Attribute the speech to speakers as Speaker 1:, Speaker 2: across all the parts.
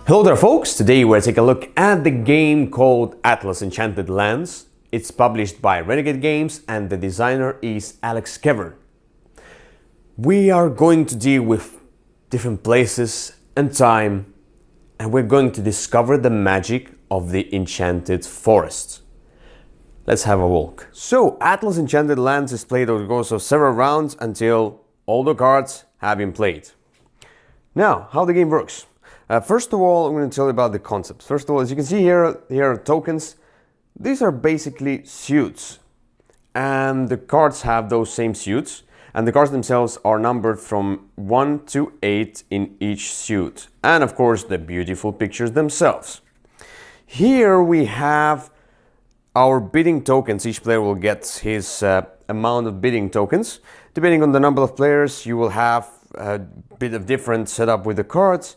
Speaker 1: Hello there folks, today we're taking a look at the game called Atlas Enchanted Lands. It's published by Renegade Games and the designer is Kevern. We are going to deal with different places and time, and we're going to discover the magic of the Enchanted Forest. Let's have a walk. So Atlas Enchanted Lands is played over the course of several rounds until all the cards have been played. Now, how the game works. First of all, I'm going to tell you about the concepts. First of all, as you can see here are tokens. These are basically suits, and the cards have those same suits, and the cards themselves are numbered from 1 to 8 in each suit, and of course the beautiful pictures themselves. Here we have our bidding tokens. Each player will get his amount of bidding tokens. Depending on the number of players, you will have a bit of different setup with the cards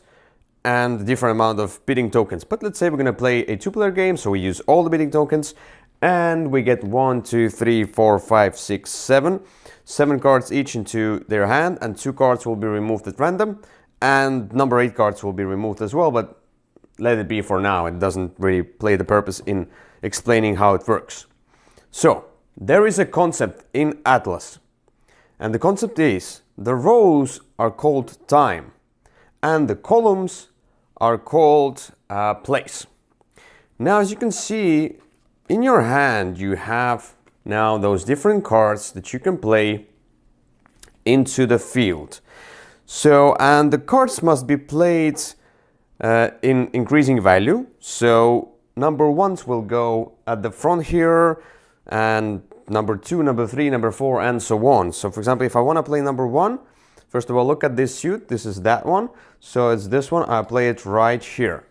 Speaker 1: and different amount of bidding tokens. But let's say we're going to play a two-player game, so we use all the bidding tokens, and we get 1, 2, 3, 4, 5, 6, 7. 7 cards each into their hand, and 2 cards will be removed at random, and number 8 cards will be removed as well, but let it be for now. It doesn't really play the purpose in explaining how it works. So, there is a concept in Atlas, and the concept is the rows are called time, and the columns are called place. Now, as you can see, in your hand you have now those different cards that you can play into the field. So, and the cards must be played in increasing value. So number ones will go at the front here, and number 2, number 3, number 4, and so on. So for example, if I want to play number 1, first of all, look at this suit. This is that one. So it's this one. I play it right here.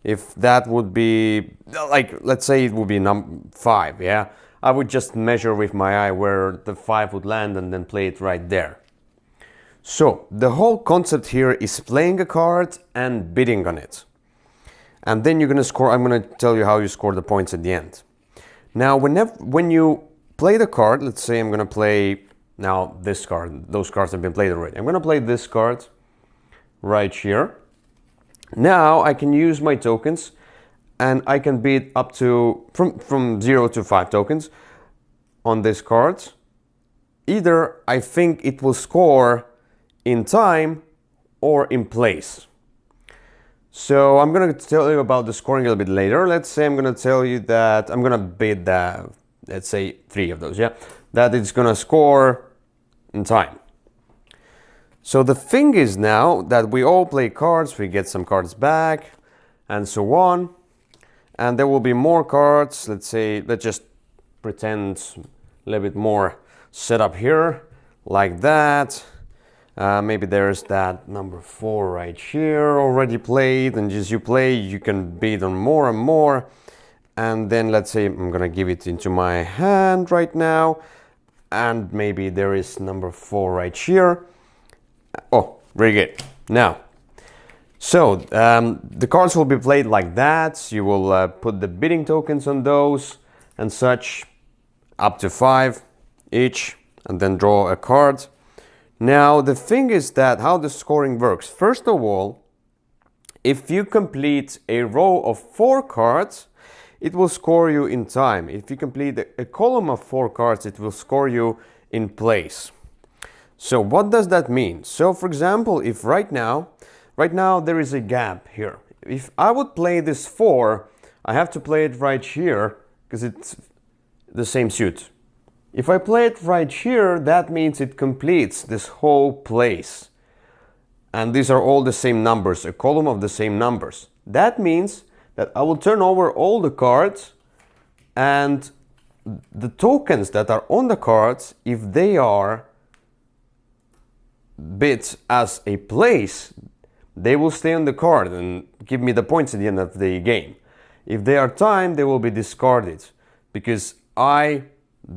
Speaker 1: If that would be, like, let's say it would be number 5, yeah? I would just measure with my eye where the 5 would land and then play it right there. So the whole concept here is playing a card and bidding on it. And then you're going to score. I'm going to tell you how you score the points at the end. Now, when you play the card, let's say I'm going to play now this card. Those cards have been played already. I'm going to play this card right here. Now I can use my tokens, and I can bid up to from 0 to 5 tokens on this card. Either I think it will score in time or in place. So I'm going to tell you about the scoring a little bit later. Let's say I'm going to tell you that I'm going to bid that, let's say 3 of those, yeah, that it's going to score in time. So the thing is now that we all play cards, we get some cards back and so on, and there will be more cards. Let's say, let's just pretend a little bit more setup here like that. Maybe there's that number 4 right here already played, and as you play you can bid on more and more, and then let's say I'm gonna give it into my hand right now, and maybe there is number 4 right here. Oh, very good. Now, so the cards will be played like that. You will put the bidding tokens on those and such, up to 5 each, and then draw a card. Now, the thing is that how the scoring works. First of all, if you complete a row of 4 cards, it will score you in time. If you complete a column of 4 cards, it will score you in place. So what does that mean? So for example, if right now there is a gap here. If I would play this 4, I have to play it right here because it's the same suit. If I play it right here, that means it completes this whole place. And these are all the same numbers, a column of the same numbers. That means that I will turn over all the cards, and the tokens that are on the cards, if they are bid as a place, they will stay on the card and give me the points at the end of the game. If they are timed, they will be discarded because I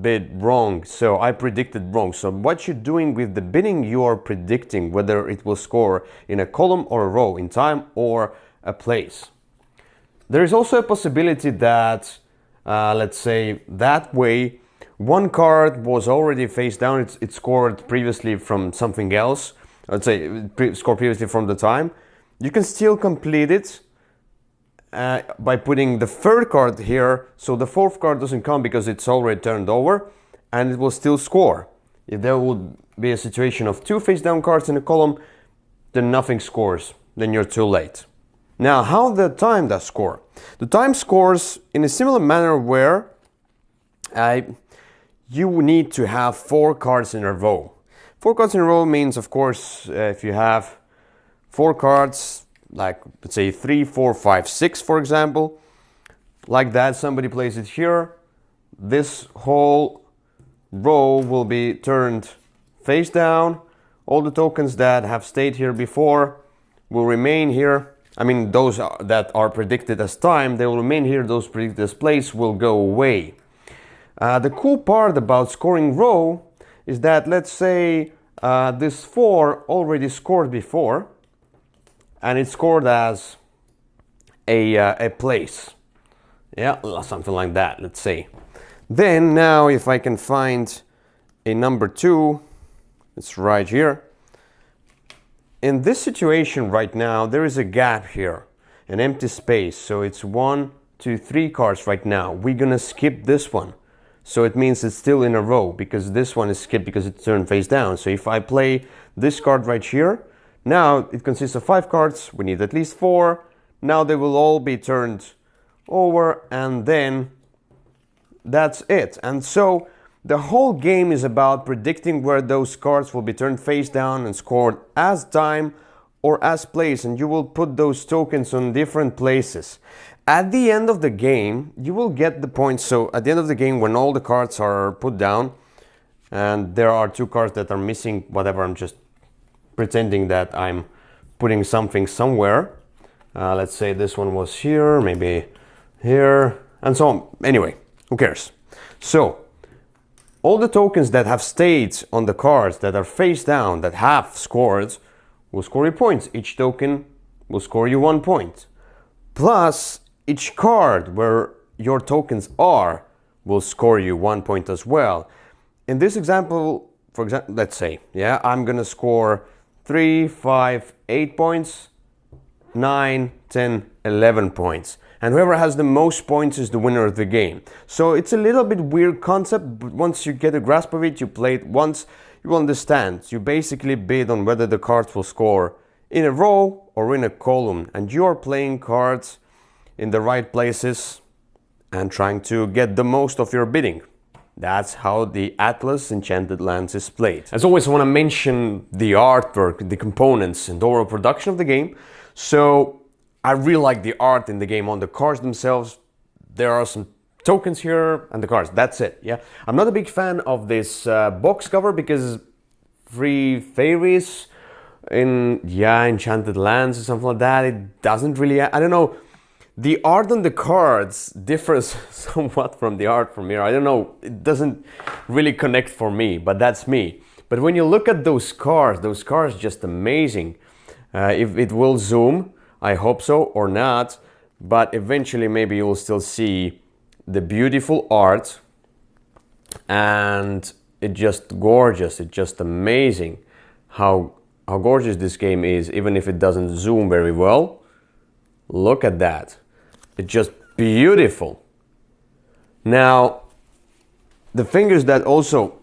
Speaker 1: bid wrong, so I predicted wrong. So what you're doing with the bidding, you are predicting whether it will score in a column or a row, in time or a place. There is also a possibility that let's say that way one card was already face down, it scored previously from something else, let's say scored previously from the time. You can still complete it by putting the third card here, so the fourth card doesn't count because it's already turned over, and it will still score. If there would be a situation of 2 face down cards in a column, then nothing scores, then you're too late. Now, how the time does score? The time scores in a similar manner where you need to have 4 cards in a row. 4 cards in a row means, of course, if you have 4 cards, like let's say 3, 4, 5, 6, for example, like that, somebody plays it here, this whole row will be turned face down. All the tokens that have stayed here before will remain here. I mean, those that are predicted as time, they will remain here. Those predicted as place will go away. The cool part about scoring row is that, let's say this 4 already scored before, and it scored as a place. Yeah, something like that, let's say. Then now if I can find a number 2, it's right here. In this situation right now, there is a gap here, an empty space. So it's 1, 2, 3 cards right now. We're gonna skip this one. So it means it's still in a row because this one is skipped because it's turned face down. So if I play this card right here, now it consists of 5 cards. We need at least 4. Now they will all be turned over, and then that's it. And so the whole game is about predicting where those cards will be turned face down and scored as time or as place, and you will put those tokens on different places. At the end of the game, you will get the points. So at the end of the game, when all the cards are put down, and there are 2 cards that are missing, whatever, I'm just pretending that I'm putting something somewhere. Let's say this one was here, maybe here, and so on. Anyway, who cares? So all the tokens that have stayed on the cards that are face down, that have scored, will score you points. Each token will score you 1 point. Plus, each card where your tokens are will score you 1 point as well. In this example, for example, let's say, yeah, I'm gonna score 3, 5, 8 points, 9, 10, 11 points. And whoever has the most points is the winner of the game. So it's a little bit weird concept, but once you get a grasp of it, you play it once, you will understand. You basically bid on whether the cards will score in a row or in a column. And you're playing cards in the right places and trying to get the most of your bidding. That's how the Atlas Enchanted Lands is played. As always, I want to mention the artwork, the components, and the overall production of the game. So I really like the art in the game on the cards themselves. There are some tokens here and the cards, that's it. Yeah, I'm not a big fan of this box cover because 3 fairies in Enchanted Lands or something like that, it doesn't really, I don't know. The art on the cards differs somewhat from the art from here. I don't know, it doesn't really connect for me, but that's me. But when you look at those cards just amazing. If it will zoom, I hope so or not, but eventually maybe you will still see the beautiful art, and it's just gorgeous. It's just amazing how gorgeous this game is, even if it doesn't zoom very well. Look at that. It's just beautiful. Now, the thing is that also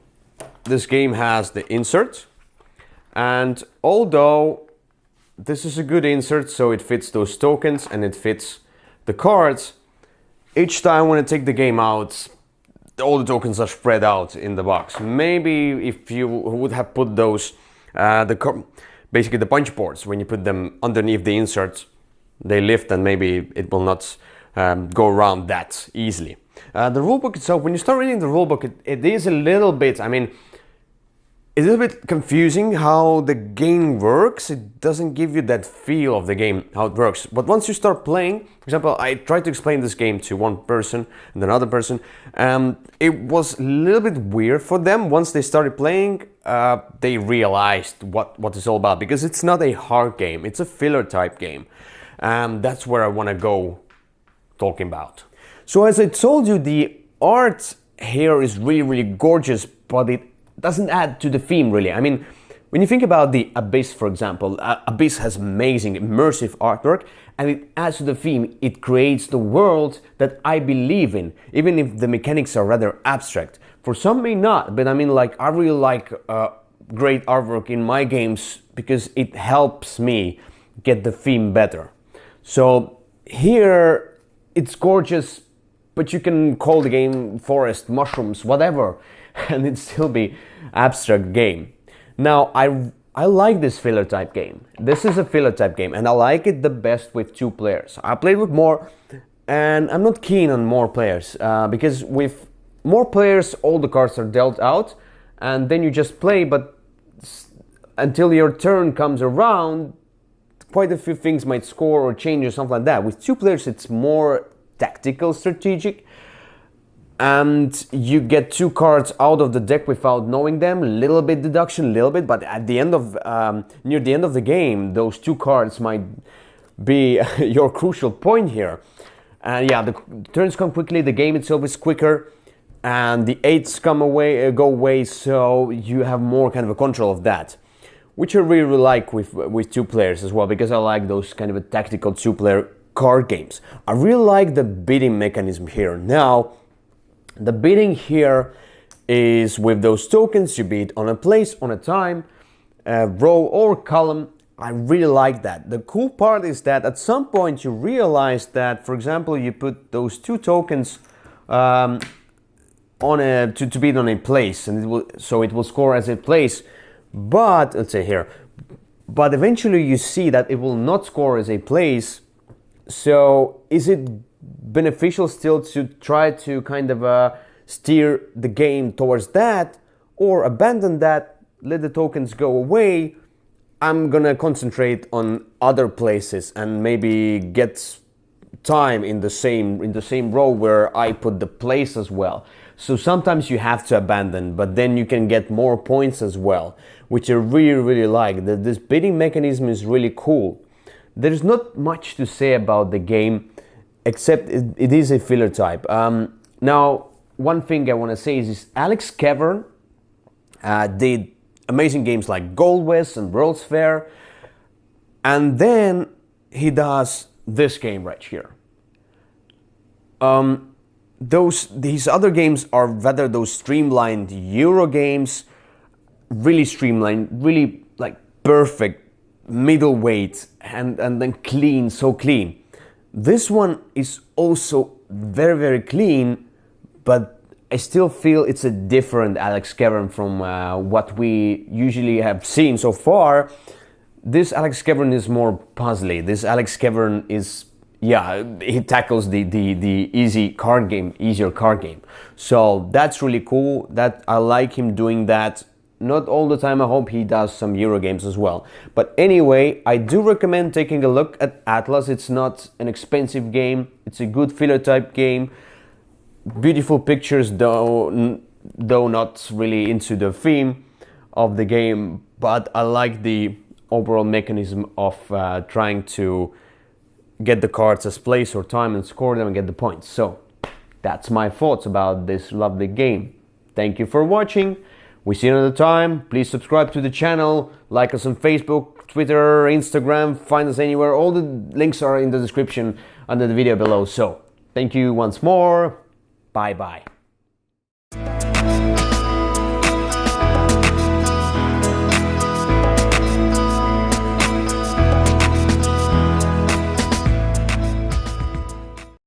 Speaker 1: this game has the insert, and although this is a good insert, so it fits those tokens and it fits the cards, each time when I take the game out, all the tokens are spread out in the box. Maybe if you would have put those, basically the punch boards, when you put them underneath the inserts, they lift and maybe it will not go around that easily. The rulebook itself, when you start reading the rulebook, it is a little bit, it's a little bit confusing how the game works. It doesn't give you that feel of the game, how it works. But once you start playing, for example, I tried to explain this game to one person and another person. It was a little bit weird for them. Once they started playing, they realized what it's all about, because it's not a hard game. It's a filler type game. That's where I want to go talking about. So as I told you, the art here is really, really gorgeous, but it doesn't add to the theme really. When you think about the Abyss, for example, Abyss has amazing immersive artwork, and it adds to the theme. It creates the world that I believe in, even if the mechanics are rather abstract. For some may not, but I mean, like, I really like great artwork in my games because it helps me get the theme better. So here it's gorgeous, but you can call the game forest, mushrooms, whatever, and it'd still be abstract game. Now, I like this filler type game. This is a filler type game, and I like it the best with 2 players. I played with more, and I'm not keen on more players because with more players, all the cards are dealt out, and then you just play, but until your turn comes around, quite a few things might score or change or something like that. With 2 players, it's more tactical, strategic, and you get 2 cards out of the deck without knowing them. Little bit deduction, little bit, but at the end of near the end of the game, those 2 cards might be your crucial point here. And yeah, the turns come quickly. The game itself is quicker, and the 8s go away, so you have more kind of a control of that, which I really like with 2 players as well, because I like those kind of a tactical 2-player card games. I really like the bidding mechanism here. Now, the bidding here is with those tokens. You bid on a place, on a time, row or column. I really like that. The cool part is that at some point you realize that, for example, you put those 2 tokens to bid on a place, and it will score as a place. But let's say here, but eventually you see that it will not score as a place. So is it beneficial still to try to kind of steer the game towards that, or abandon that, let the tokens go away? I'm gonna concentrate on other places and maybe get time in the same row where I put the place as well. So sometimes you have to abandon, but then you can get more points as well, which I really like. This bidding mechanism is really cool. There's not much to say about the game, except it is a filler type. Now, one thing I want to say is Alex Kevern did amazing games like Gold West and World's Fair, and then he does this game right here. These other games are rather those streamlined Euro games, really streamlined, really like perfect, middleweight, and then clean, so clean. This one is also very clean, but I still feel it's a different Alex Kevern from what we usually have seen so far. This Alex Kevern is more puzzly. This Alex Kevern is, yeah, he tackles the easier card game. So that's really cool. That I like him doing that. Not all the time. I hope he does some Euro games as well. But anyway, I do recommend taking a look at Atlas. It's not an expensive game. It's a good filler type game. Beautiful pictures, though not really into the theme of the game. But I like the overall mechanism of trying to get the cards as place or time and score them and get the points. So that's my thoughts about this lovely game. Thank you for watching. We see you another time. Please subscribe to the channel, like us on Facebook, Twitter, Instagram, find us anywhere. All the links are in the description under the video below. So thank you once more. Bye bye.